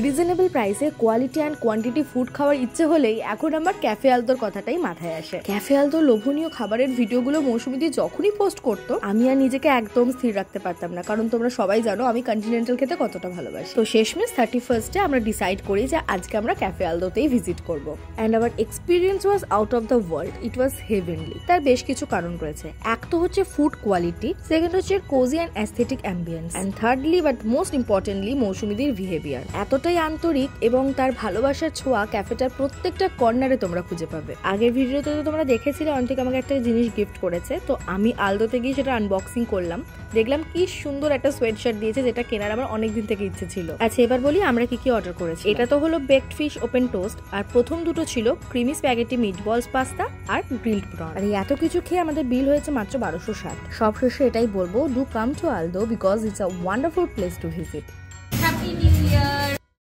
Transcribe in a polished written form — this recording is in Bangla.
রিজনেবল প্রাইসে কোয়ালিটি অ্যান্ড কোয়ান্টিটি ফুড খাওয়ার ইচ্ছে হলেই এখন আমার ক্যাফে আলতোর কথাটাই মাথায় আসে। ক্যাফে আলতো লোভনীয় খাবারের ভিডিওগুলো মৌসুমীদি যখনই পোস্ট করতো আমি আর নিজেকে একদম স্থির রাখতে পারতাম না, কারণ তোমরা সবাই জানো আমি কন্টিনেন্টাল খেতে কতটা ভালোবাসি। তো শেষমেশ 31st আমরা ডিসাইড করি যে আজকে আমরা ক্যাফে আলতোতেই ভিজিট করব। And our experience was out of the world, it was heavenly. তার বেশ কিছু কারণ রয়েছে। এক তো হচ্ছে ফুড কোয়ালিটি, সেকেন্ড হচ্ছে cozy and aesthetic ambience, and thirdly but most importantly মৌসুমীদির বিহেভিয়ার এতটাই আন্তরিক এবং তার ভালোবাসার ছোঁয়া ক্যাফেটার প্রত্যেকটা কর্নারে তোমরা খুঁজে পাবে। আগের ভিডিওতে তো তোমরা দেখেছিলে অন্তিক আমাকে একটা জিনিস গিফট করেছে, তো আমি আলদোতে গিয়ে সেটা আনবক্সিং করলাম, দেখলাম কি সুন্দর একটা সোয়েট শার্ট দিয়েছে যেটা কেনার আমার অনেকদিন থেকে ইচ্ছে ছিল। আচ্ছা এবার বলি আমরা কি কি অর্ডার করেছি। এটা তো হলো বেকড ফিশ ওপেন টোস্ট, আর প্রথম দুটো ছিল ক্রিমি স্প্যাগেটি মিটবলস পাস্তা আর গ্রিলড প্রন। আর এই এত কিছু খেয়ে আমাদের বিল হয়েছে মাত্র 1260। সবশেষে এটাই বলবো, do come to Aldo because it's a wonderful place to visit.